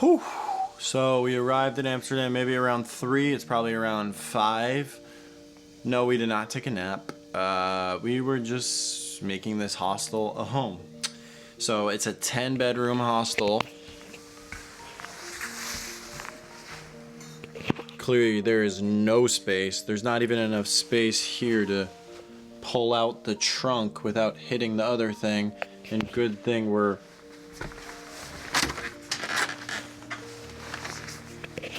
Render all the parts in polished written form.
Whew. So we arrived in Amsterdam maybe around 3. It's probably around 5. No, we did not take a nap. We were just making this hostel a home. So it's a 10-bedroom hostel. Clearly there is no space. There's not even enough space here to pull out the trunk without hitting the other thing. And good thing we're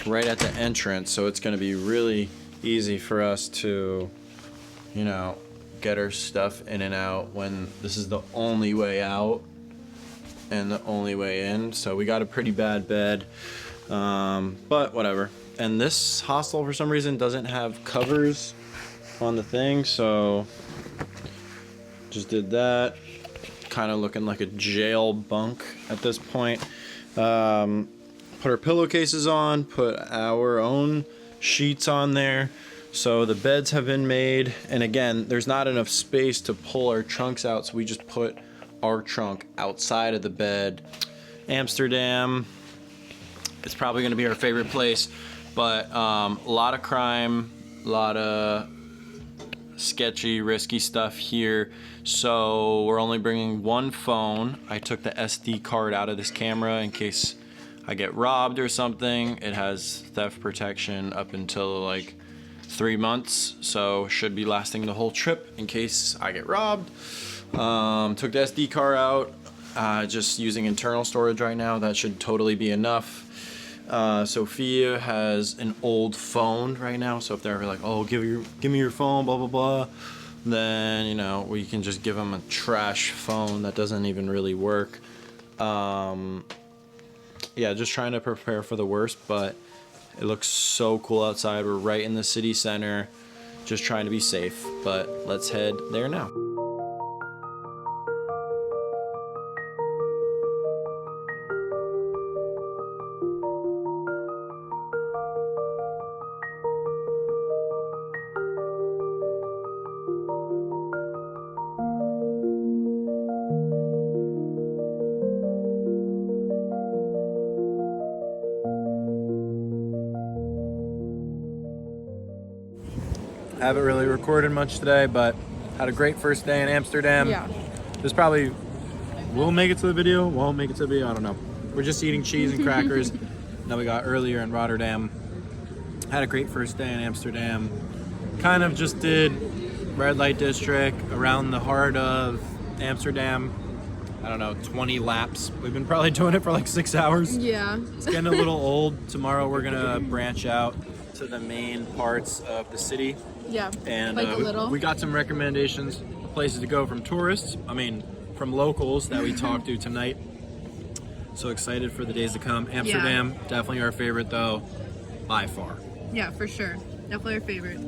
right at the entrance, so it's going to be really easy for us to, you know, get our stuff in and out when this is the only way out and the only way in. So we got a pretty bad bed, but whatever. And this hostel for some reason doesn't have covers on the thing, so just did that. Kind of looking like a jail bunk at this point. Put our pillowcases on, put our own sheets on there. So the beds have been made, and again, there's not enough space to pull our trunks out, so we just put our trunk outside of the bed. Amsterdam, it's probably gonna be our favorite place, but a lot of crime, a lot of sketchy, risky stuff here. So we're only bringing one phone. I took the SD card out of this camera in case I get robbed or something. It has theft protection up until like 3 months, so should be lasting the whole trip in case I get robbed. Took the SD card out, just using internal storage right now. That should totally be enough. Sophia has an old phone right now, so if they're ever like, oh, give me your phone, blah blah blah, then you know we can just give them a trash phone that doesn't even really work. Yeah, just trying to prepare for the worst, but it looks so cool outside. We're right in the city center, just trying to be safe, but let's head there now. Haven't really recorded much today, but had a great first day in Amsterdam. Yeah. This probably will make it to the video, won't make it to the video, I don't know. We're just eating cheese and crackers that we got earlier in Rotterdam. Had a great first day in Amsterdam. Kind of just did red light district around the heart of Amsterdam. I don't know, 20 laps. We've been probably doing it for like 6 hours. Yeah. It's getting a little old. Tomorrow we're gonna branch out to the main parts of the city. Yeah, and like a little. We got some recommendations, places to go from tourists, from locals that we talked to tonight. So excited for the days to come. Amsterdam, definitely our favorite though, by far. Yeah, for sure. Definitely our favorite.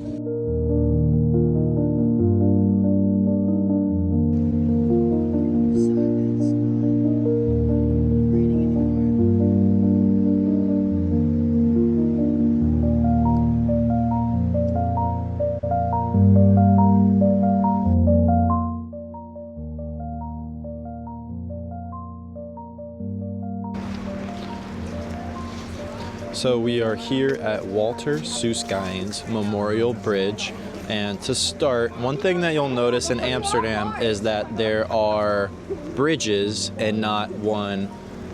So we are here at Waterlooplein Memorial Bridge, and to start, one thing that you'll notice in Amsterdam is that there are bridges and not one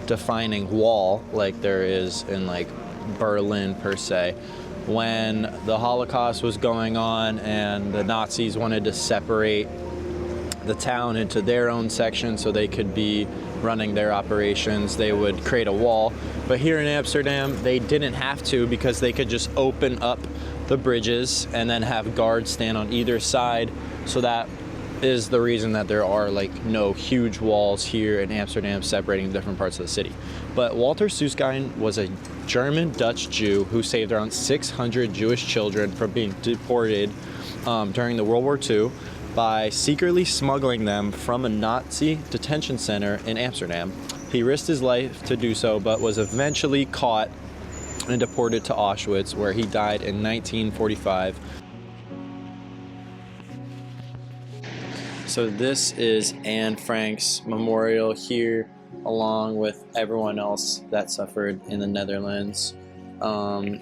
defining wall like there is in like Berlin per se. When the Holocaust was going on and the Nazis wanted to separate the town into their own section so they could be running their operations, they would create a wall. But here in Amsterdam, they didn't have to because they could just open up the bridges and then have guards stand on either side. So that is the reason that there are like no huge walls here in Amsterdam separating different parts of the city. But Walter Soesgein was a German-Dutch Jew who saved around 600 Jewish children from being deported during the World War II by secretly smuggling them from a Nazi detention center in Amsterdam. He risked his life to do so, but was eventually caught and deported to Auschwitz, where he died in 1945. So this is Anne Frank's memorial here along with everyone else that suffered in the Netherlands.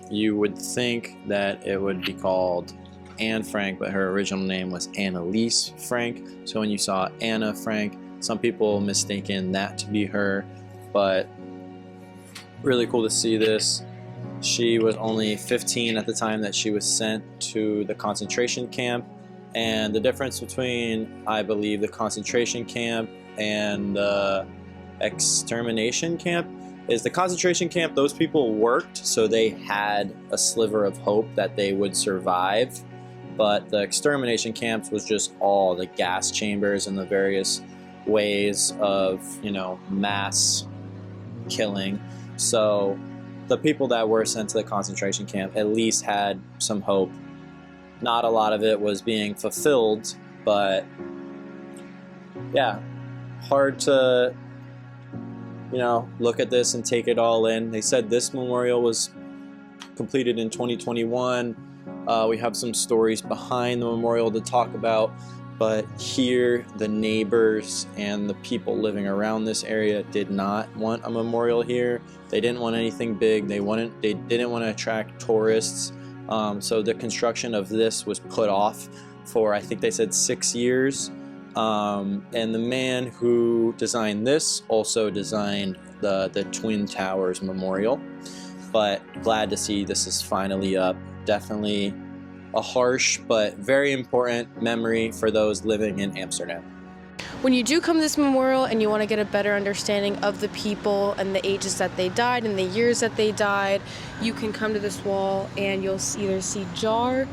You would think that it would be called Anne Frank, but her original name was Anneliese Frank. So when you saw Anna Frank, some people mistaken that to be her, but really cool to see this. She was only 15 at the time that she was sent to the concentration camp, and the difference between, I believe, the concentration camp and the extermination camp is the concentration camp, those people worked, so they had a sliver of hope that they would survive. But the extermination camps was just all the gas chambers and the various ways of, mass killing. So the people that were sent to the concentration camp at least had some hope. Not a lot of it was being fulfilled, but yeah, hard to, look at this and take it all in. They said this memorial was completed in 2021. We have some stories behind the memorial to talk about, but here the neighbors and the people living around this area did not want a memorial here. They didn't want anything big. They didn't want to attract tourists. So the construction of this was put off for, I think they said 6 years. And the man who designed this also designed the Twin Towers Memorial. But glad to see this is finally up. Definitely a harsh but very important memory for those living in Amsterdam. When you do come to this memorial and you want to get a better understanding of the people and the ages that they died and the years that they died, you can come to this wall and you'll either see Jar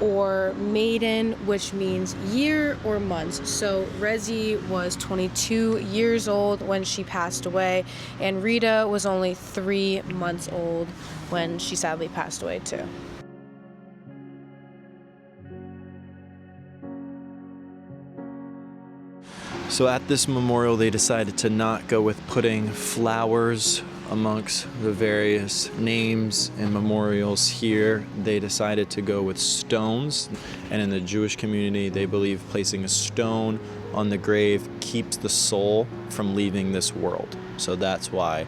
or Maiden, which means year or months. So Rezi was 22 years old when she passed away, and Rita was only 3 months old when she sadly passed away too. So at this memorial, they decided to not go with putting flowers amongst the various names and memorials here. They decided to go with stones. And in the Jewish community, they believe placing a stone on the grave keeps the soul from leaving this world. So that's why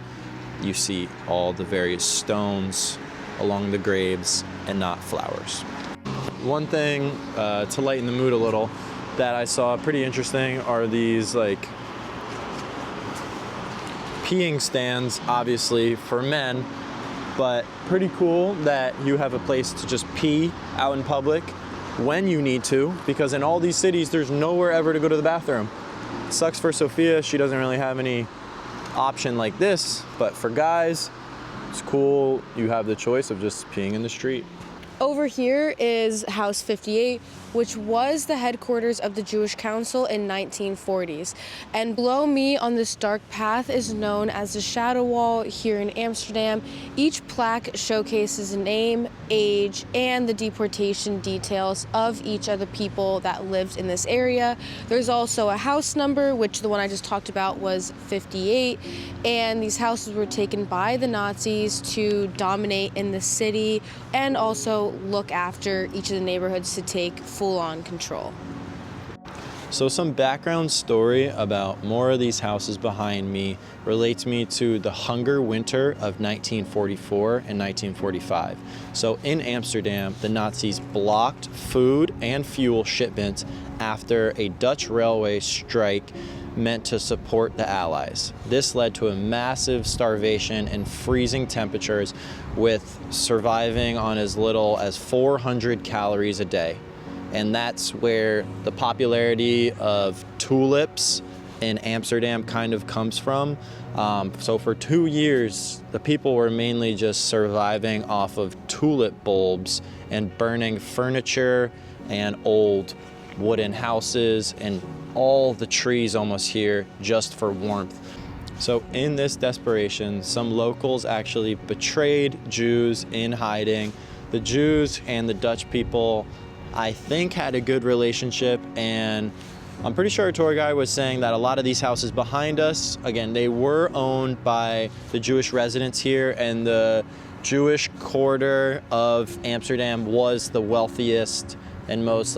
you see all the various stones along the graves and not flowers. One thing to lighten the mood a little that I saw pretty interesting are these peeing stands, obviously for men, but pretty cool that you have a place to just pee out in public when you need to, because in all these cities there's nowhere ever to go to the bathroom. It sucks for Sophia, she doesn't really have any option like this, but for guys, it's cool. You have the choice of just peeing in the street. Over here is House 58, which was the headquarters of the Jewish Council in 1940s. And below me on this dark path is known as the Shadow Wall here in Amsterdam. Each plaque showcases a name, age, and the deportation details of each of the people that lived in this area. There's also a house number, which the one I just talked about was 58. And these houses were taken by the Nazis to dominate in the city and also look after each of the neighborhoods to take full-on control. So some background story about more of these houses behind me relates me to the hunger winter of 1944 and 1945. So in Amsterdam, the Nazis blocked food and fuel shipments after a Dutch railway strike meant to support the Allies. This led to a massive starvation and freezing temperatures, with surviving on as little as 400 calories a day. And that's where the popularity of tulips in Amsterdam kind of comes from. So for 2 years, the people were mainly just surviving off of tulip bulbs and burning furniture and old wooden houses and all the trees almost here just for warmth. So in this desperation, some locals actually betrayed Jews in hiding. The Jews and the Dutch people, I think, had a good relationship, and I'm pretty sure our tour guide was saying that a lot of these houses behind us, again, they were owned by the Jewish residents here, and the Jewish quarter of Amsterdam was the wealthiest and most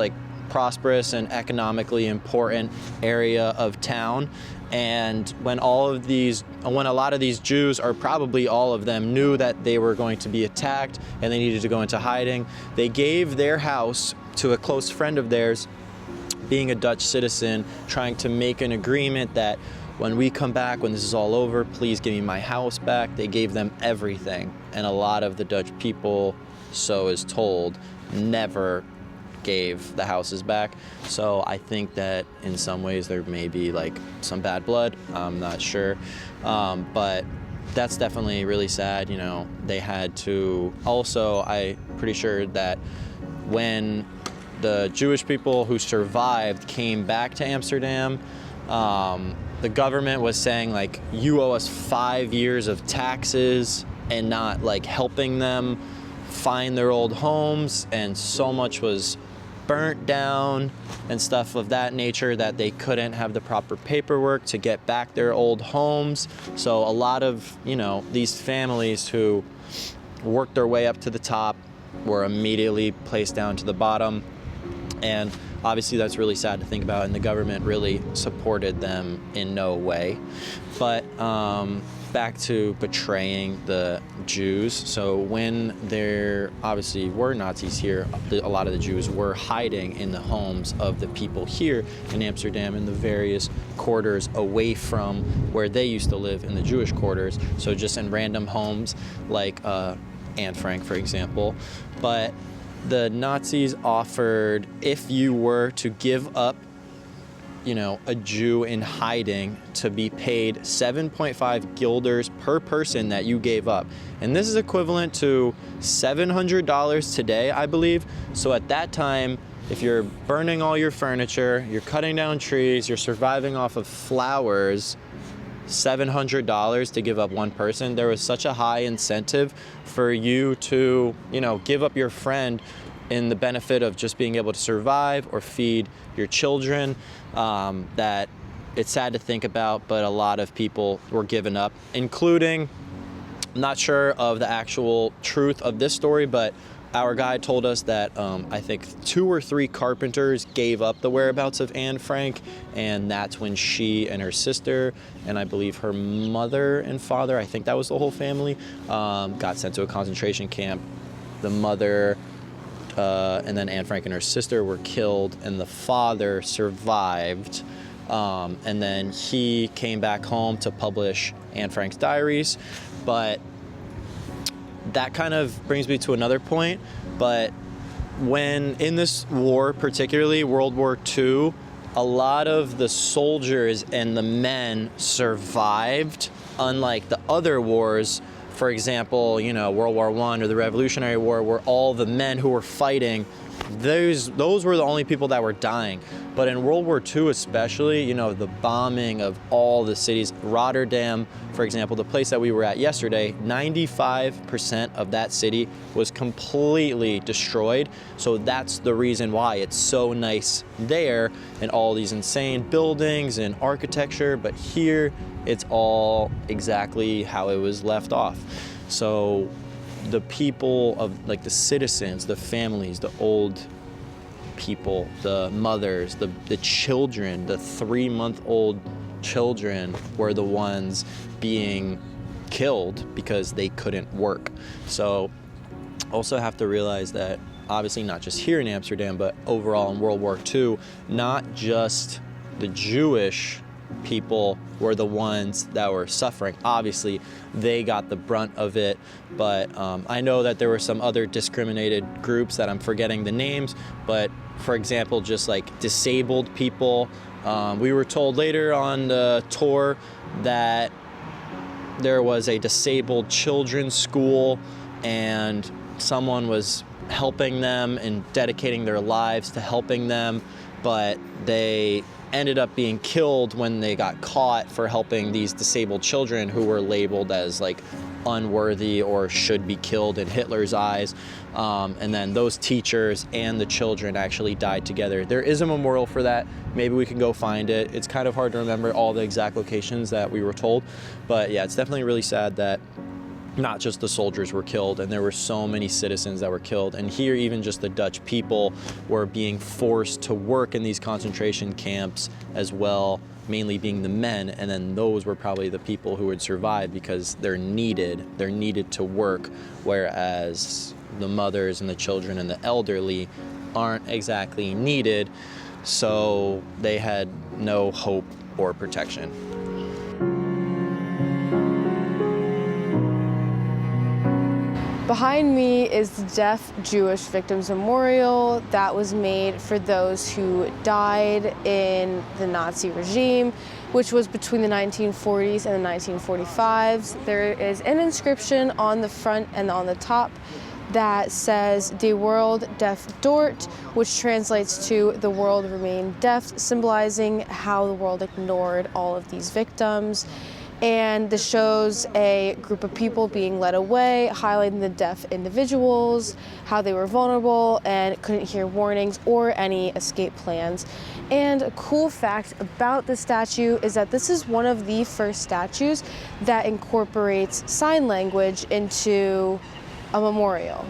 prosperous and economically important area of town. And when a lot of these Jews, or probably all of them, knew that they were going to be attacked and they needed to go into hiding, they gave their house to a close friend of theirs, being a Dutch citizen, trying to make an agreement that when we come back, when this is all over, please give me my house back. They gave them everything. And a lot of the Dutch people, so is told, never gave the houses back. So I think that in some ways there may be like some bad blood. I'm not sure. But that's definitely really sad. You know, they had to also, I'm pretty sure that when the Jewish people who survived came back to Amsterdam, the government was saying like, you owe us 5 years of taxes, and not like helping them find their old homes, and so much was burnt down and stuff of that nature that they couldn't have the proper paperwork to get back their old homes. So a lot of, you know, these families who worked their way up to the top were immediately placed down to the bottom. And obviously that's really sad to think about, and the government really supported them in no way. But back to betraying the Jews. So when there obviously were Nazis here, a lot of the Jews were hiding in the homes of the people here in Amsterdam, in the various quarters away from where they used to live in the Jewish quarters. So just in random homes like Anne Frank, for example. But the Nazis offered, if you were to give up, you know, a Jew in hiding, to be paid 7.5 guilders per person that you gave up. And this is equivalent to $700 today, I believe. So at that time, if you're burning all your furniture, you're cutting down trees, you're surviving off of flowers, $700 to give up one person, there was such a high incentive for you to, you know, give up your friend in the benefit of just being able to survive or feed your children, that it's sad to think about, but a lot of people were given up, including, I'm not sure of the actual truth of this story, but our guide told us that I think 2 or 3 carpenters gave up the whereabouts of Anne Frank, and that's when she and her sister, and I believe her mother and father, I think that was the whole family, got sent to a concentration camp. The mother and then Anne Frank and her sister were killed, and the father survived. And then he came back home to publish Anne Frank's diaries. But that kind of brings me to another point. But when in this war, particularly World War II, a lot of the soldiers and the men survived, unlike the other wars. For example, you know, World War I or the Revolutionary War, where all the men who were fighting, those were the only people that were dying. But in World War II especially, you know, the bombing of all the cities, Rotterdam, for example, the place that we were at yesterday, 95% of that city was completely destroyed. So that's the reason why it's so nice there, and all these insane buildings and architecture, but here it's all exactly how it was left off. So the people of, like, the citizens, the families, the old people, the mothers, the children, the 3-month-old children were the ones being killed because they couldn't work. So also have to realize that obviously not just here in Amsterdam, but overall in World War II, not just the Jewish people were the ones that were suffering. Obviously, they got the brunt of it, but I know that there were some other discriminated groups that I'm forgetting the names, but for example, just like disabled people. We were told later on the tour that there was a disabled children's school, and someone was helping them and dedicating their lives to helping them, but they ended up being killed when they got caught for helping these disabled children who were labeled as like unworthy or should be killed in Hitler's eyes. And then those teachers and the children actually died together. There is a memorial for that. Maybe we can go find it. It's kind of hard to remember all the exact locations that we were told. But yeah, it's definitely really sad that not just the soldiers were killed, and there were so many citizens that were killed. And here, even just the Dutch people were being forced to work in these concentration camps as well, mainly being the men, and then those were probably the people who would survive because they're needed to work, whereas the mothers and the children and the elderly aren't exactly needed, so they had no hope or protection. Behind me is the Deaf Jewish Victims Memorial that was made for those who died in the Nazi regime, which was between the 1940s and the 1945s. There is an inscription on the front and on the top that says "Die World deaf dort," which translates to "the world remained deaf," symbolizing how the world ignored all of these victims. And this shows a group of people being led away, highlighting the deaf individuals, how they were vulnerable and couldn't hear warnings or any escape plans. And a cool fact about the statue is that this is one of the first statues that incorporates sign language into a memorial.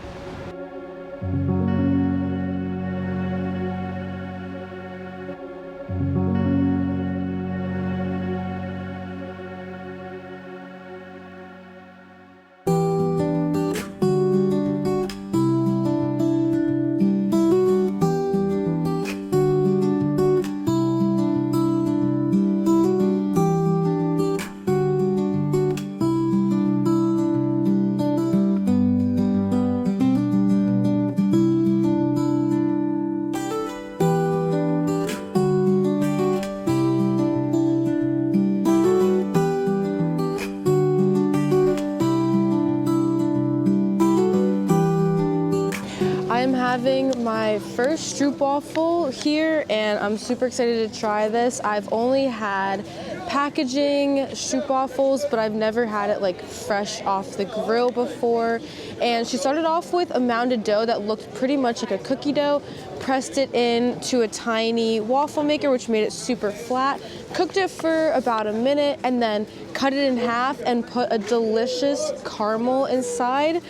I'm having my first stroopwafel here and I'm super excited to try this. I've only had packaging stroopwafels, but I've never had it like fresh off the grill before. And she started off with a mounded dough that looked pretty much like a cookie dough, pressed it into a tiny waffle maker, which made it super flat, cooked it for about a minute, and then cut it in half and put a delicious caramel inside.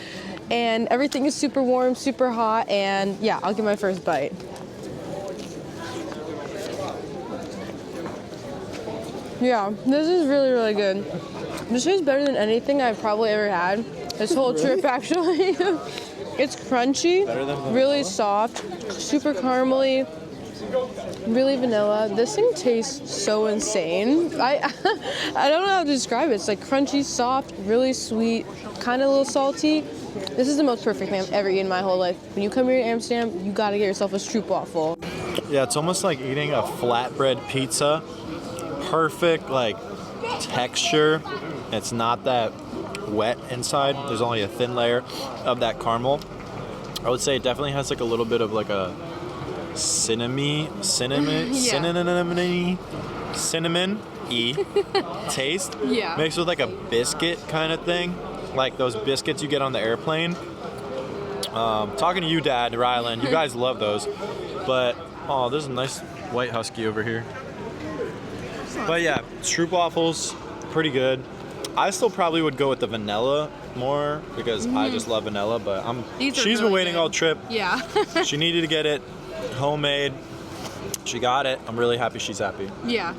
And everything is super warm, super hot, and yeah, I'll give my first bite. Yeah, this is really, really good. This is better than anything I've probably ever had this whole trip, actually. It's crunchy, really soft, super caramely, really vanilla. This thing tastes so insane. I don't know how to describe it. It's like crunchy, soft, really sweet, kind of a little salty. This is the most perfect thing I've ever eaten in my whole life. When you come here to Amsterdam, you gotta get yourself a stroopwafel. Yeah, it's almost like eating a flatbread pizza. Perfect, like, texture. It's not that wet inside. There's only a thin layer of that caramel. I would say it definitely has like a little bit of like a cinnamon-y taste. Yeah. Mixed with like a biscuit kind of thing. Like those biscuits you get on the airplane. Talking to you, Dad, Rylan, you guys love those. But, oh, there's a nice white husky over here. But yeah, stroopwafels, pretty good. I still probably would go with the vanilla more because I just love vanilla, but she's been waiting all trip. Yeah. She needed to get it homemade. She got it. I'm really happy she's happy. Yeah.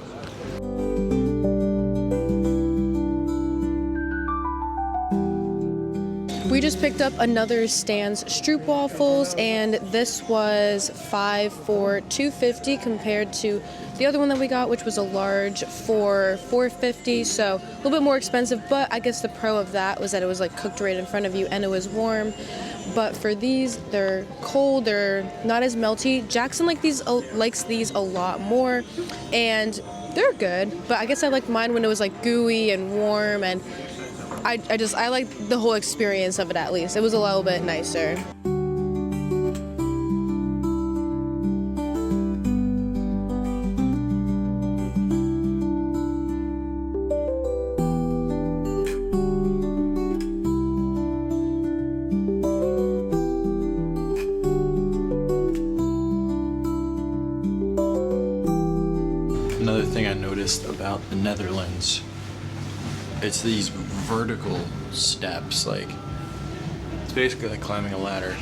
We just picked up another Stan's stroopwafels, and this was 5 for $2.50 compared to the other one that we got, which was a large for $4.50. So a little bit more expensive, but I guess the pro of that was that it was like cooked right in front of you and it was warm. But for these, they're cold, they're not as melty. Jackson likes these a lot more, and they're good. But I guess I liked mine when it was like gooey and warm, and I liked the whole experience of it. At least it was a little bit nicer. Another thing I noticed about the Netherlands, it's these vertical steps, like it's basically like climbing a ladder.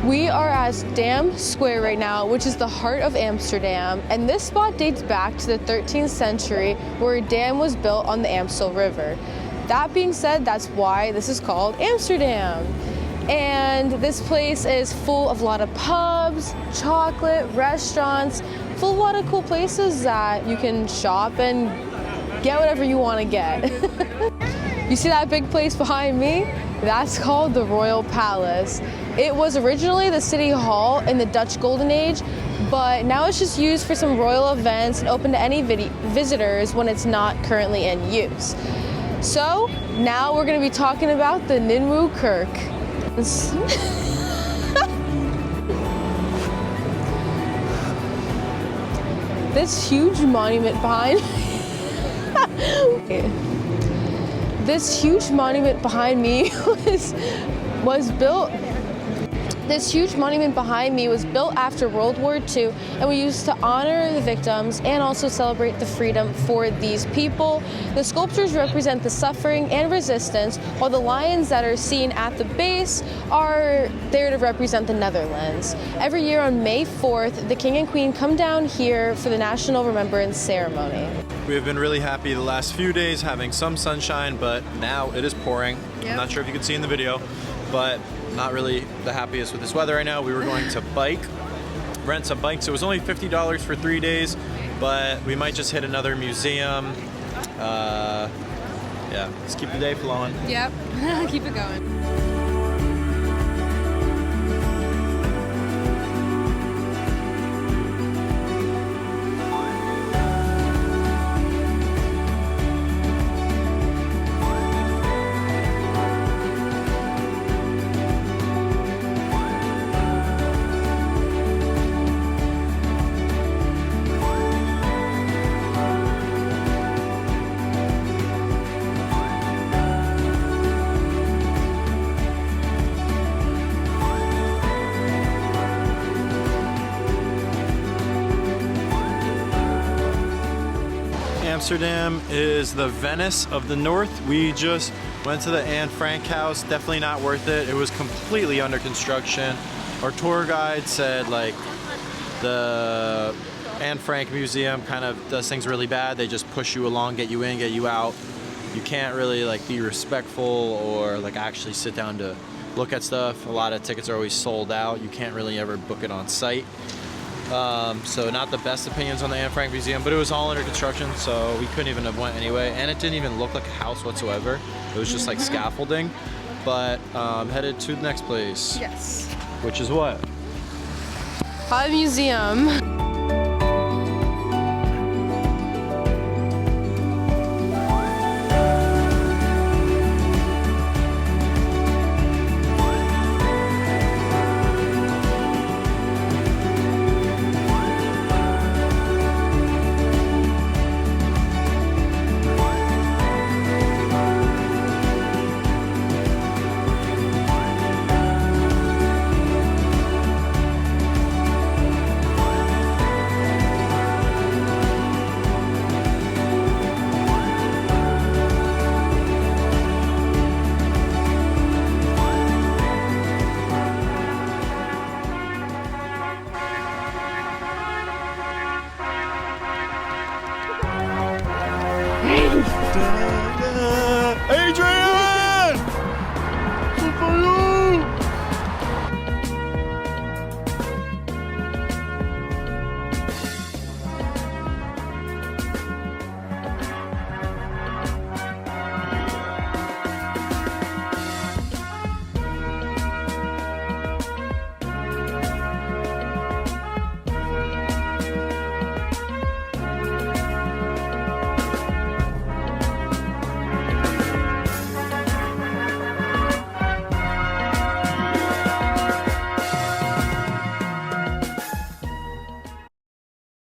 We are at Dam Square right now, which is the heart of Amsterdam, and this spot dates back to the 13th century where a dam was built on the Amstel River. That being said, that's why this is called Amsterdam. And this place is full of a lot of pubs, chocolate, restaurants, full of a lot of cool places that you can shop and get whatever you want to get. You see that big place behind me? That's called the Royal Palace. It was originally the city hall in the Dutch Golden Age, but now it's just used for some royal events and open to any visitors when it's not currently in use. So now we're going to be talking about the Ninwo Kirk. This huge monument behind This huge monument behind me was built after World War II and was used to honor the victims and also celebrate the freedom for these people. The sculptures represent the suffering and resistance, while the lions that are seen at the base are there to represent the Netherlands. Every year on May 4th, the King and Queen come down here for the National Remembrance Ceremony. We have been really happy the last few days having some sunshine, but now it is pouring. Yep. I'm not sure if you can see in the video, but not really the happiest with this weather right now. We were going to rent some bikes. It was only $50 for 3 days, but we might just hit another museum. Yeah, let's keep the day flowing. Yep, keep it going. Amsterdam is the Venice of the North. We just went to the Anne Frank house. Definitely not worth it. It was completely under construction. Our tour guide said like the Anne Frank Museum kind of does things really bad. They just push you along, get you in, get you out. You can't really like be respectful or like actually sit down to look at stuff. A lot of tickets are always sold out. You can't really ever book it on site. So not the best opinions on the Anne Frank Museum, but it was all under construction, so we couldn't even have went anyway. And it didn't even look like a house whatsoever. It was just like scaffolding. But headed to the next place. Yes. Which is what? Museum.